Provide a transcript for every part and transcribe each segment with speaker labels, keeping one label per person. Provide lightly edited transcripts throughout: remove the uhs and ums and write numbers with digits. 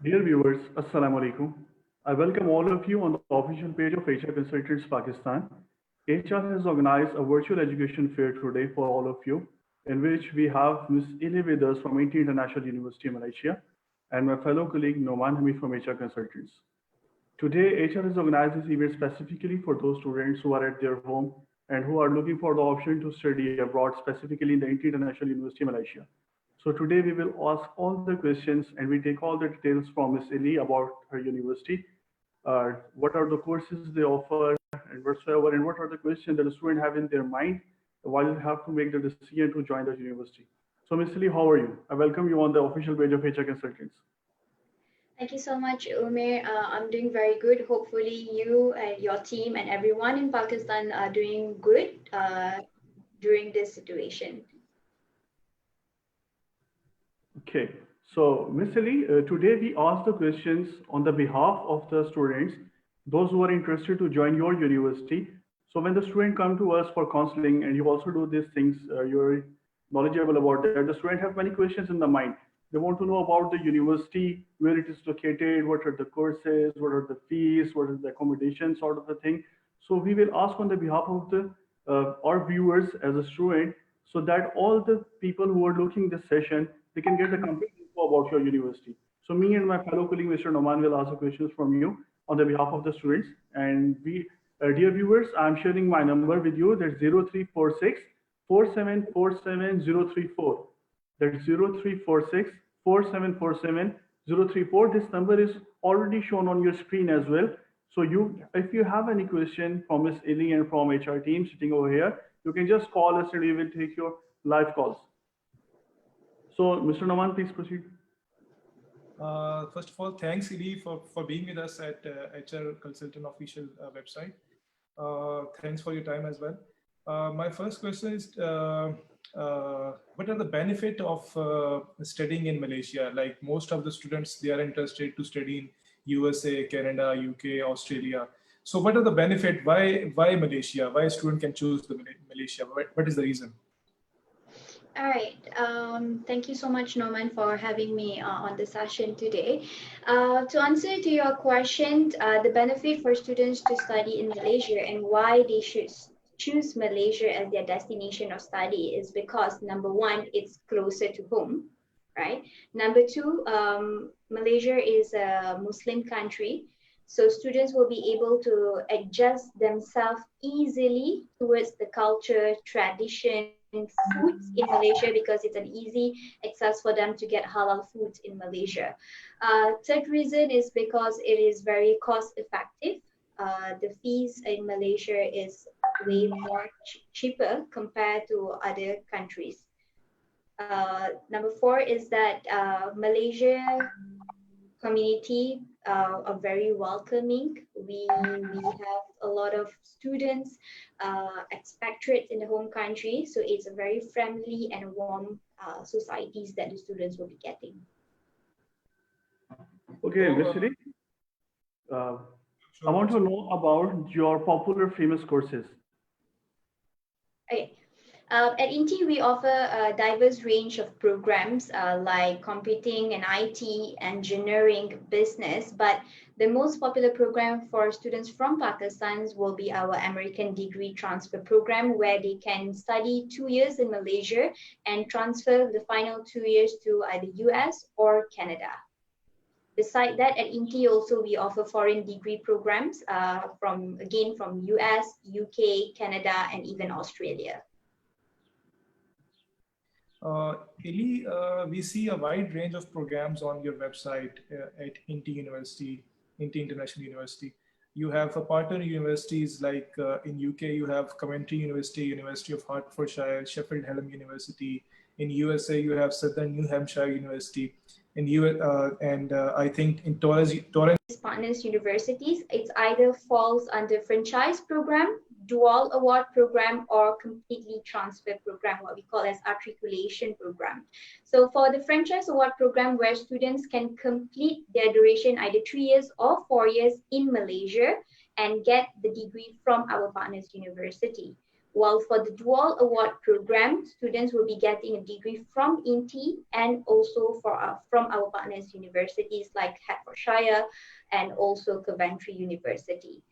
Speaker 1: Dear viewers, Assalamu alaikum. I welcome all of you on the official page of HR Consultants Pakistan. HR has organized a virtual education fair today for all of you, in which we have Ms. Ili with us from INTI International University, Malaysia, and my fellow colleague Noman Hamid from HR Consultants. Today, HR has organized this event specifically for those students who are at their home and who are looking for the option to study abroad, specifically in the INTI International University, Malaysia. So today we will ask all the questions and we take all the details from Ms. Ili about her university, what are the courses they offer and whatsoever, and what are the questions that the student have in their mind while they have to make the decision to join the university. So Ms. Ili, how are you? I welcome you on the official page of HR Consultants.
Speaker 2: Thank you so much, Umair. I'm doing very good. Hopefully, you and your team and everyone in Pakistan are doing good during this situation.
Speaker 1: Okay, so Ms. Ali, today we ask the questions on the behalf of the students, those who are interested to join your university. So when the student come to us for counseling and you also do these things, you're knowledgeable about that, the student have many questions in the mind. They want to know about the university, where it is located, what are the courses, what are the fees, what is the accommodation sort of a thing. So we will ask on the behalf of the our viewers as a student, so that all the people who are looking this session, they can get a complete info about your university. So me and my fellow colleague, Mr. Noman, will ask the questions from you on the behalf of the students. And dear viewers, I'm sharing my number with you. That's 0346 4747034. That's 0346 4747034. This number is already shown on your screen as well. So if you have any question from Ms. Ili and from HR team sitting over here, you can just call us and we will take your live calls. So, Mr. Naman, please proceed.
Speaker 3: First of all, thanks, Ili, for being with us at HR Consultant official website. Thanks for your time as well. My first question is, what are the benefit of studying in Malaysia? Like most of the students, they are interested to study in USA, Canada, UK, Australia. So what are the benefit? Why Malaysia? Why a student can choose the Malaysia? What is the reason?
Speaker 2: All right. Thank you so much, Norman, for having me on the session today. To answer to your question, the benefit for students to study in Malaysia and why they should choose Malaysia as their destination of study is because, number one, it's closer to home, right? Number two, Malaysia is a Muslim country. So students will be able to adjust themselves easily towards the culture, tradition, foods in Malaysia because it's an easy access for them to get halal foods in Malaysia. Third reason is because it is very cost effective. The fees in Malaysia is way more cheaper compared to other countries. Number four is that Malaysia community are very welcoming. We have a lot of students, expatriates in the home country, so it's a very friendly and warm societies that the students will be getting.
Speaker 1: Okay, Vasily, I want to know about your popular famous courses.
Speaker 2: Okay. At INTI, we offer a diverse range of programs like computing and IT, engineering, business, but the most popular program for students from Pakistan will be our American degree transfer program, where they can study 2 years in Malaysia and transfer the final 2 years to either US or Canada. Beside that, at INTI also we offer foreign degree programs from US, UK, Canada, and even Australia.
Speaker 3: Ili, we see a wide range of programs on your website at INTI University, INTI International University. You have partner universities like in UK, you have Coventry University, University of Hertfordshire, Sheffield Hallam University. In USA, you have Southern New Hampshire University. In I think in Torrance.
Speaker 2: Partners universities, it's either falls under franchise program, dual award program, or completely transfer program, what we call as articulation program. So for the franchise award program, where students can complete their duration either 3 years or 4 years in Malaysia and get the degree from our partners university. While for the dual award program, students will be getting a degree from INTI and also from our partners universities like Hertfordshire and also Coventry University.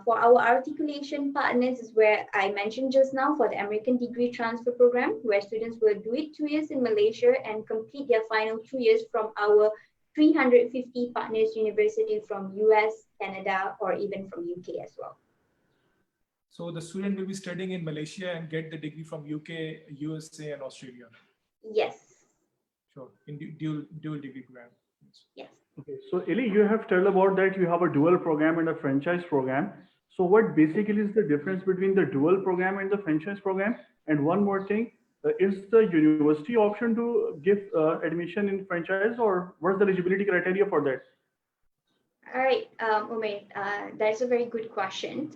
Speaker 2: For our articulation partners is where I mentioned just now for the American Degree Transfer Program, where students will do it 2 years in Malaysia and complete their final 2 years from our 350 partners university from US, Canada, or even from UK as well.
Speaker 3: So the student will be studying in Malaysia and get the degree from UK, USA, and Australia.
Speaker 2: Yes.
Speaker 3: Sure, in dual degree program.
Speaker 2: Yes.
Speaker 1: Okay, so Eli, you have told about that you have a dual program and a franchise program. So what basically is the difference between the dual program and the franchise program? And one more thing, is the university option to give admission in franchise, or what's the eligibility criteria for that?
Speaker 2: All right, Umair, that's a very good question.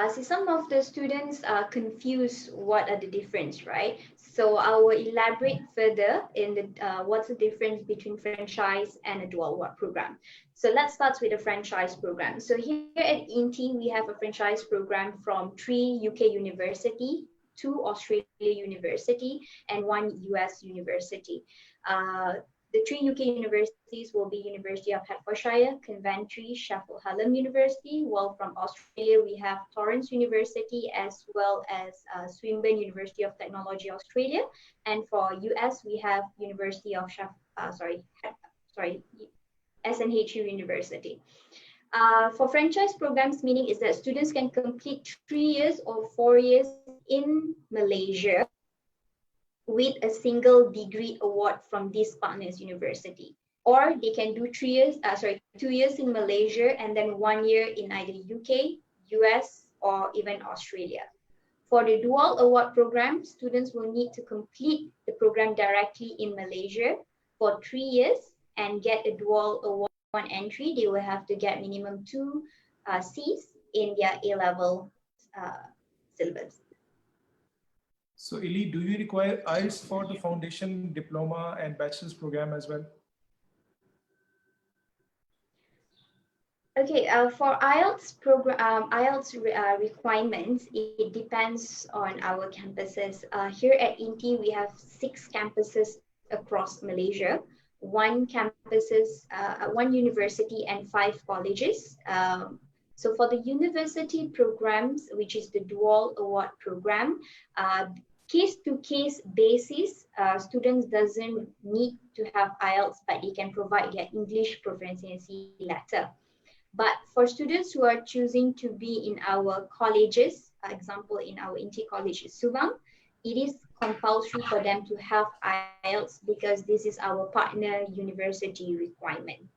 Speaker 2: See, some of the students are confused what are the difference, right? So I will elaborate further in the what's the difference between franchise and a dual award program. So let's start with the franchise program. So here at INTI, we have a franchise program from 3 UK university, 2 Australia university, and 1 US university. The 3 UK universities will be University of Hertfordshire, Coventry, Sheffield Hallam University, while from Australia we have Torrens University as well as Swinburne University of Technology Australia, and for US we have University of SNHU University. For franchise programs, meaning is that students can complete 3 years or 4 years in Malaysia with a single degree award from this partners university, or they can do 2 years in Malaysia and then 1 year in either UK, US, or even Australia. For the dual award program, students will need to complete the program directly in Malaysia for 3 years and get a dual award entry. They will have to get minimum 2 C's in their A-level syllabus.
Speaker 3: So Eli, do you require IELTS for the foundation, diploma, and bachelor's program as well?
Speaker 2: Okay, for IELTS program, requirements, it depends on our campuses. Here at INTI, we have 6 campuses across Malaysia, 1 university and 5 colleges. So for the university programs, which is the dual award program, case-to-case basis, students doesn't need to have IELTS, but they can provide their English proficiency letter. But for students who are choosing to be in our colleges, example in our INTI College Subang, it is compulsory for them to have IELTS because this is our partner university requirement.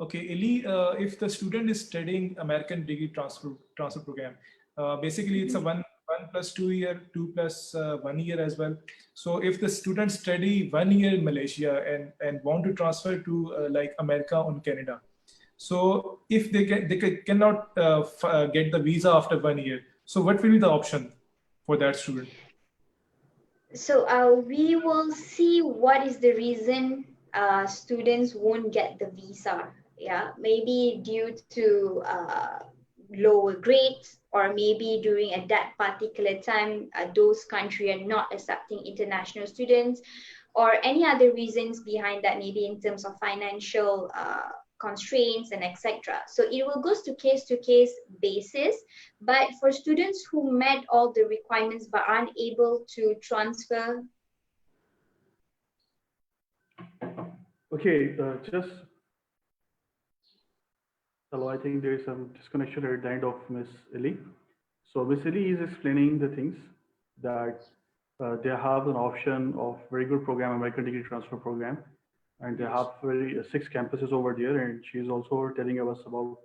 Speaker 3: Okay, Eli, if the student is studying American Degree Transfer Program, basically it's a 1 plus 2 year, 2 plus 1 year as well. So if the students study 1 year in Malaysia and want to transfer to like America or Canada, so if they cannot get the visa after 1 year, so what will be the option for that student?
Speaker 2: So we will see what is the reason students won't get the visa. Yeah, maybe due to lower grades, or maybe during at that particular time, those countries are not accepting international students, or any other reasons behind that, maybe in terms of financial constraints and etc. So it will go to case basis, but for students who met all the requirements but aren't able to transfer.
Speaker 1: Okay, hello, I think there is some disconnection at the end of Miss Eli. So Miss Eli is explaining the things that they have an option of very good program, American Degree Transfer Program, and they have 6 campuses over there. And she's also telling us about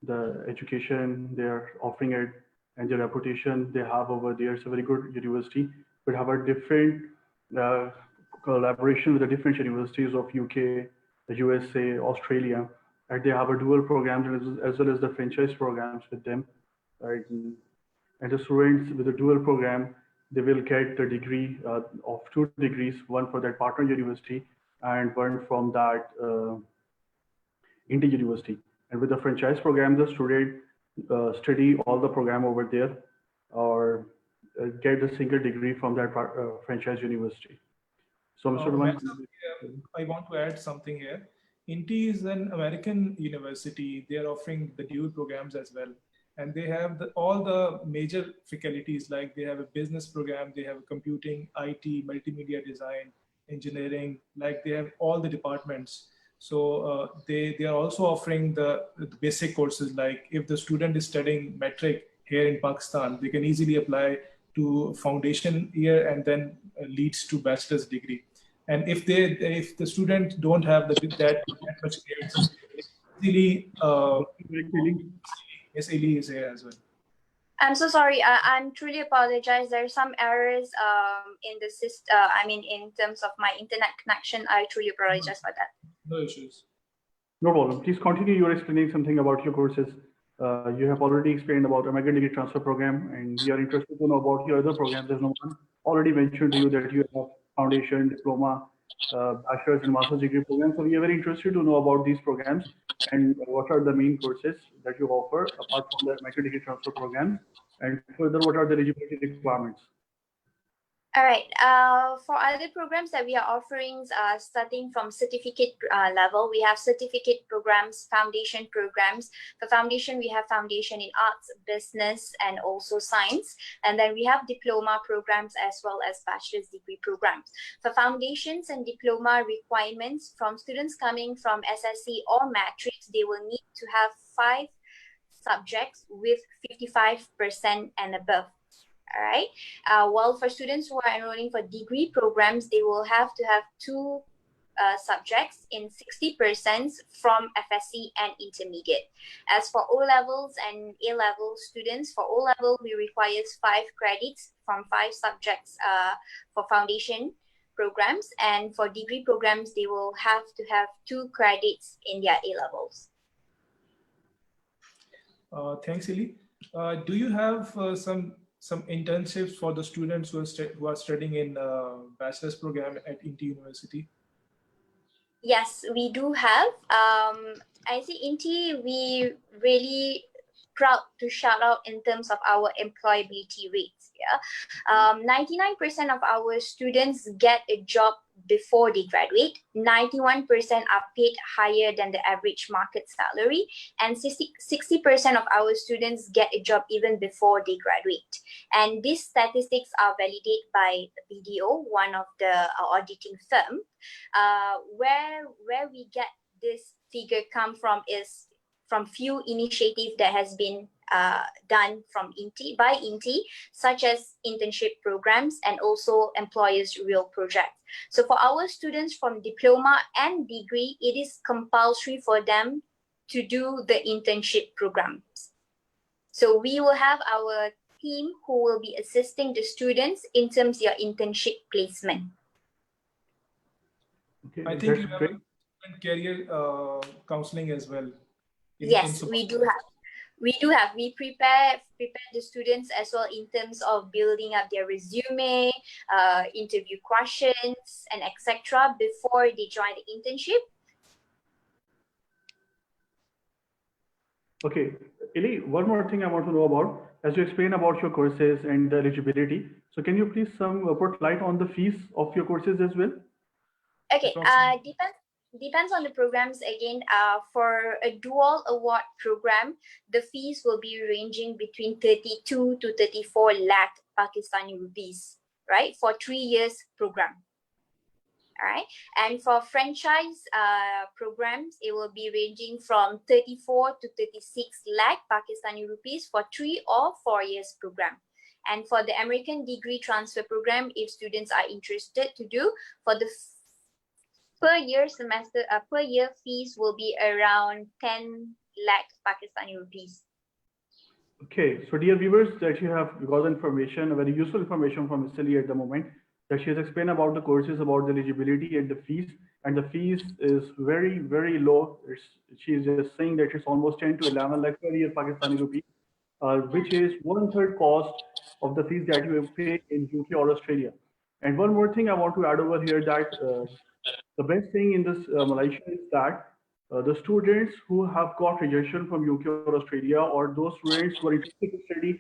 Speaker 1: the education they're offering it and the reputation they have over there. It's a very good university. We have a different collaboration with the different universities of UK, the USA, Australia, and they have a dual programs as well as the franchise programs with them. Right? And the students with the dual program, they will get the degree of 2 degrees, one for that partner university and one from that INTI university. And with the franchise program, the student study all the program over there or get the single degree from that franchise university. So, Mr. Roman,
Speaker 3: I want to add something here. INTI is an American university. They are offering the dual programs as well. And they have all the major faculties, like they have a business program, they have computing, IT, multimedia design, engineering, like they have all the departments. So they are also offering the basic courses, like if the student is studying metric here in Pakistan, they can easily apply to foundation year and then leads to bachelor's degree. And if the student don't have that much grades, easily SLE is here as well.
Speaker 2: I'm so sorry. I'm truly apologize. There are some errors in the system. I mean, in terms of my internet connection, I truly apologize for that.
Speaker 3: No issues.
Speaker 1: No problem. Please continue. You're explaining something about your courses. You have already explained about American Degree Transfer Program, and we are interested to know about your other programs. There's no one already mentioned to you that you have foundation, diploma, bachelor's and master's degree programs. So we are very interested to know about these programs and what are the main courses that you offer apart from the American Degree Transfer Program, and further what are the eligibility requirements.
Speaker 2: All right. For other programs that we are offering, starting from certificate level, we have certificate programs, foundation programs. For foundation, we have foundation in arts, business, and also science. And then we have diploma programs as well as bachelor's degree programs. For foundations and diploma requirements from students coming from SSC or matrix, they will need to have 5 subjects with 55% and above. All right. While for students who are enrolling for degree programs, they will have to have 2 subjects in 60% from FSC and intermediate. As for O levels and A level students, for O level, we require 5 credits from 5 subjects for foundation programs. And for degree programs, they will have to have 2 credits in their A levels.
Speaker 3: Thanks, Ili. Do you have some internships for the students who are studying in bachelor's program at INTI University?
Speaker 2: Yes, we do have. I think INTI, we really proud to shout out in terms of our employability rates. Yeah, 99% of our students get a job before they graduate. 91% are paid higher than the average market salary, and 60% of our students get a job even before they graduate. And these statistics are validated by BDO, one of the auditing firm. Where we get this figure come from is from few initiatives that has been done from INTI, by INTI, such as internship programs and also employers' real projects. So for our students from diploma and degree, it is compulsory for them to do the internship programs. So we will have our team who will be assisting the students in terms of your internship placement.
Speaker 1: Okay,
Speaker 3: I think you have a career counseling as well.
Speaker 2: Yes, we do have. We prepare the students as well in terms of building up their resume, interview questions, and etc. before they join the internship.
Speaker 1: Okay, Ili, one more thing I want to know about, as you explain about your courses and the eligibility. So can you please put light on the fees of your courses as well?
Speaker 2: Okay, depends on the programs again. For a dual award program, the fees will be ranging between 32 to 34 lakh Pakistani rupees, right? For 3 years program. All right. And for franchise programs, it will be ranging from 34 to 36 lakh Pakistani rupees for 3 or 4 years program. And for the American degree transfer program, if students are interested to do, for the per year fees will be around 10 lakh Pakistani rupees.
Speaker 1: Okay, so dear viewers, that you have got information, very useful information from Mr. Lee at the moment, that she has explained about the courses, about the eligibility and the fees. And the fees is very, very low. She is just saying that it's almost 10 to 11 lakh per year Pakistani rupees, which is 1/3 cost of the fees that you pay in UK or Australia. And one more thing I want to add over here, that the best thing in this Malaysia is that the students who have got rejection from UK or Australia, or those students who are interested to study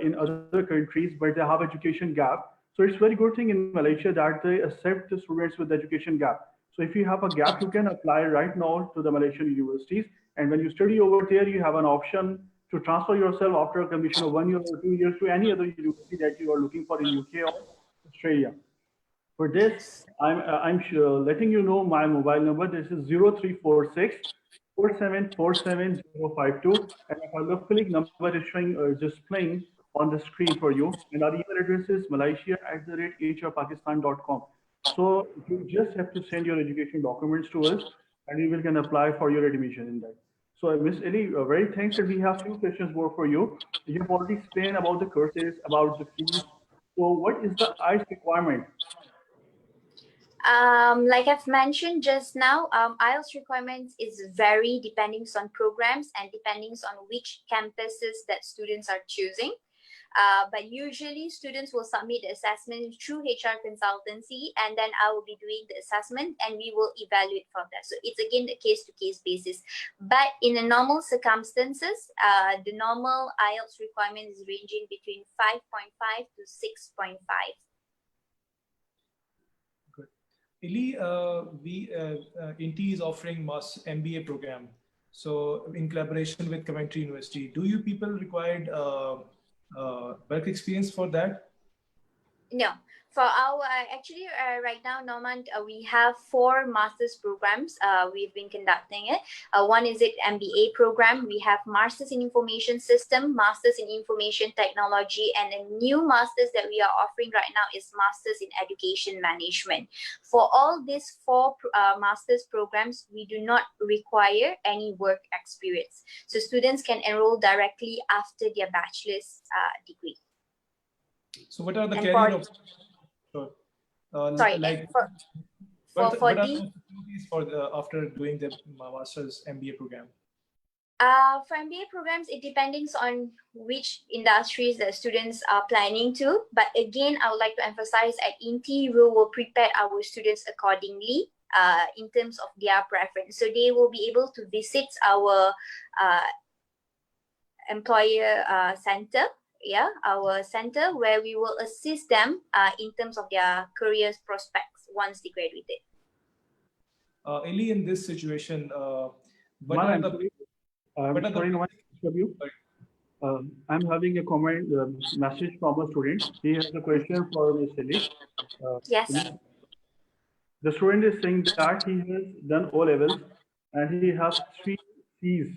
Speaker 1: in other countries, but they have education gap. So it's very good thing in Malaysia that they accept the students with education gap. So if you have a gap, you can apply right now to the Malaysian universities. And when you study over there, you have an option to transfer yourself after a completion of 1 year or 2 years to any other university that you are looking for in UK or Australia. For this, I'm sure letting you know my mobile number. This is 0346 4747052, and our localic number is showing just playing on the screen for you. And our email address is malaysia@hrpakistan.com. So you just have to send your education documents to us, and we will can apply for your admission in that. So Miss Ellie, very thanks that we have few questions more for you. You've already explained about the courses, about the fees. So what is the IELTS requirement?
Speaker 2: Like I've mentioned just now, IELTS requirements is vary depending on programs and depending on which campuses that students are choosing. But usually students will submit the assessment through HR consultancy, and then I will be doing the assessment and we will evaluate from that. So it's again the case-to-case basis. But in the normal circumstances, the normal IELTS requirement is ranging between 5.5 to 6.5.
Speaker 3: Ili, INTI is offering MBA program. So in collaboration with Coventry University, do you people required work experience for that?
Speaker 2: No. For our, actually right now, Norman, we have 4 master's programs. We've been conducting it. One is it MBA program. We have Masters in Information System, Masters in Information Technology, and a new Masters that we are offering right now is Masters in Education Management. For all these 4 master's programs, we do not require any work experience. So students can enroll directly after their bachelor's degree.
Speaker 3: So what are the career opportunities?
Speaker 2: Sorry,
Speaker 3: like
Speaker 2: what are the
Speaker 3: opportunities for after doing the master's MBA program?
Speaker 2: For MBA programs, it depends on which industries the students are planning to. But again, I would like to emphasize at INTI, we will prepare our students accordingly in terms of their preference. So they will be able to visit our employer center. Yeah, our center where we will assist them in terms of their career prospects once they graduated.
Speaker 3: Eli, in this situation,
Speaker 1: I'm having a comment message from a student. He has a question for Ms. Eli.
Speaker 2: Yes.
Speaker 1: The student is saying that he has done O levels and he has 3 C's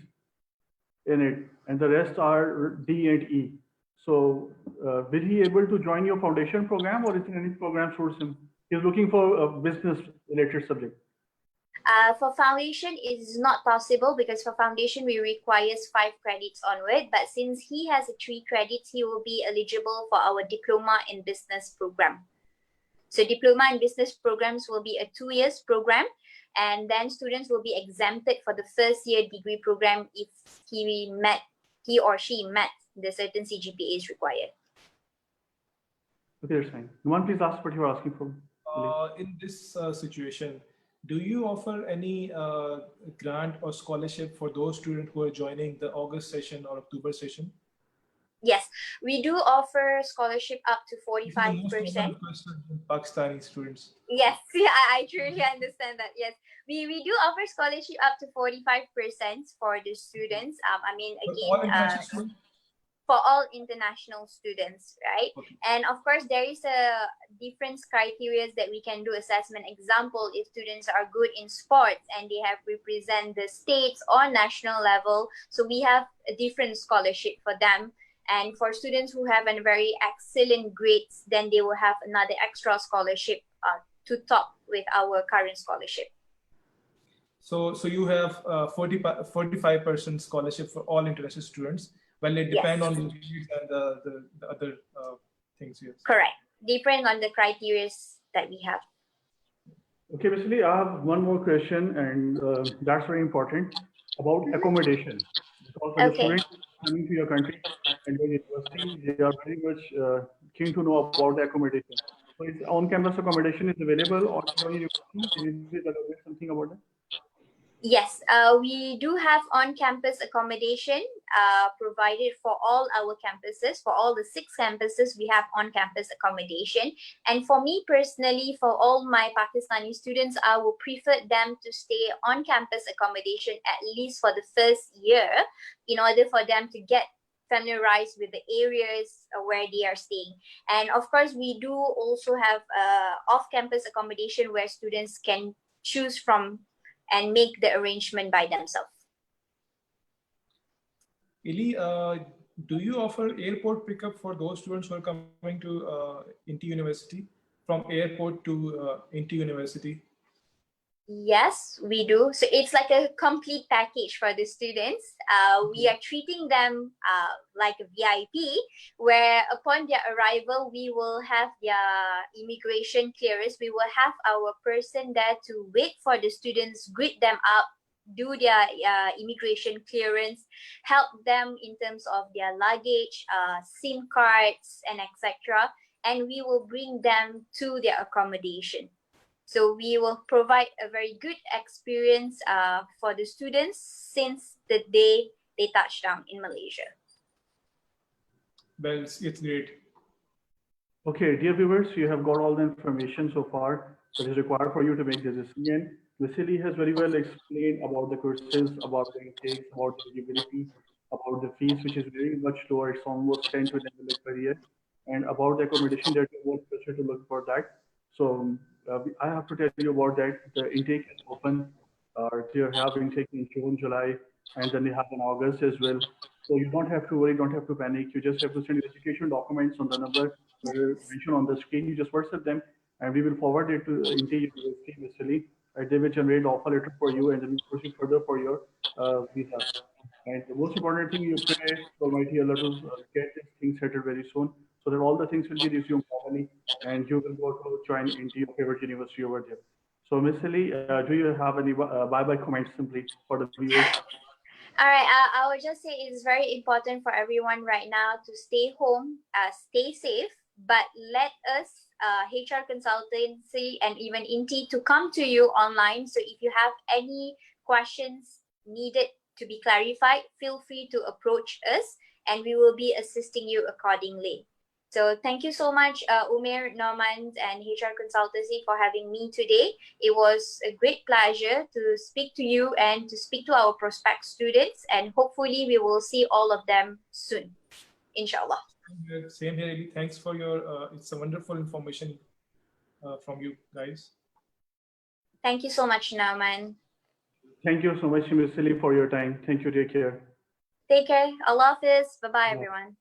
Speaker 1: in it, and the rest are D and E. So will he able to join your foundation program, or is there any program suits him? He's looking for a business related subject.
Speaker 2: For foundation, it is not possible because for foundation, we requires 5 credits onward. But since he has 3 credits, he will be eligible for our diploma in business program. So diploma in business programs will be a 2 years program, and then students will be exempted for the first year degree program if he or she met the certain CGPA is required.
Speaker 1: Okay, that's fine. One, please ask what you're asking for.
Speaker 3: In this situation, do you offer any grant or scholarship for those students who are joining the August session or October session?
Speaker 2: Yes, we do offer scholarship up to 45%.
Speaker 3: Pakistani students.
Speaker 2: Yes, yeah, I truly understand that. Yes, we do offer scholarship up to 45% for the students. I mean, again, for all international students, right? Okay. And of course, there is a different criteria that we can do assessment. Example, if students are good in sports and they have represent the states or national level, so we have a different scholarship for them. And for students who have a very excellent grades, then they will have another extra scholarship to top with our current scholarship.
Speaker 3: So you have 45% scholarship for all international students. Well, it depends on the grades and the other things. Yes.
Speaker 2: Correct. Depending on the criteria that we have.
Speaker 1: Okay, basically, I have one more question, and that's very important about accommodation. Because for the students coming to your country and your university, they are very much keen to know about the accommodation. So, is on-campus accommodation is available or your university? Can you please elaborate something about that?
Speaker 2: Yes, we do have on-campus accommodation provided for all our campuses. For all the 6 campuses, we have on-campus accommodation. And for me personally, for all my Pakistani students, I will prefer them to stay on-campus accommodation at least for the first year in order for them to get familiarized with the areas where they are staying. And of course, we do also have off-campus accommodation where students can choose from and make the arrangement by themselves.
Speaker 3: Ili, do you offer airport pickup for those students who are coming to INTI University, from airport to INTI University?
Speaker 2: Yes, we do. So it's like a complete package for the students. We are treating them like a VIP, where upon their arrival, we will have their immigration clearance. We will have our person there to wait for the students, greet them up, do their immigration clearance, help them in terms of their luggage, SIM cards, and etc. And we will bring them to their accommodation. So we will provide a very good experience for the students since the day they touch down in Malaysia.
Speaker 3: Well, it's great.
Speaker 1: Okay, dear viewers, you have got all the information so far that is required for you to make the decision. Vasily has very well explained about the courses, about the intakes, about the eligibility, about the fees, which is very much lower. It's almost 10 to 11 lakh per year. And about the accommodation, that you want to look for that. So I have to tell you about that. The intake is open. They have intake in June, July, and then they have in August as well. So you don't have to worry, don't have to panic. You just have to send your education documents on the number mentioned on the screen. You just WhatsApp them, and we will forward it to INTI University, Vasily. They will generate offer letter for you, and then we proceed further for your visa. And the most important thing, you pray to Almighty Allah to get these things settled very soon, so that all the things will be resumed properly, and you will go to join into your favorite university over there. So, Miss Lee, do you have any bye-bye comments simply for the viewers?
Speaker 2: All right, I would just say it's very important for everyone right now to stay home, stay safe, but let us, HR consultancy and even INTI, to come to you online. So if you have any questions needed to be clarified, feel free to approach us and we will be assisting you accordingly. So thank you so much, Umair, Norman, and HR Consultancy for having me today. It was a great pleasure to speak to you and to speak to our prospect students, and hopefully we will see all of them soon, inshallah.
Speaker 3: Same here, Eli. Thanks for your, it's a wonderful information from you guys.
Speaker 2: Thank you so much, Norman.
Speaker 1: Thank you so much, Ms. Lee, for your time. Thank you. Take care.
Speaker 2: Take care. Allah Hafiz. Bye-bye, everyone.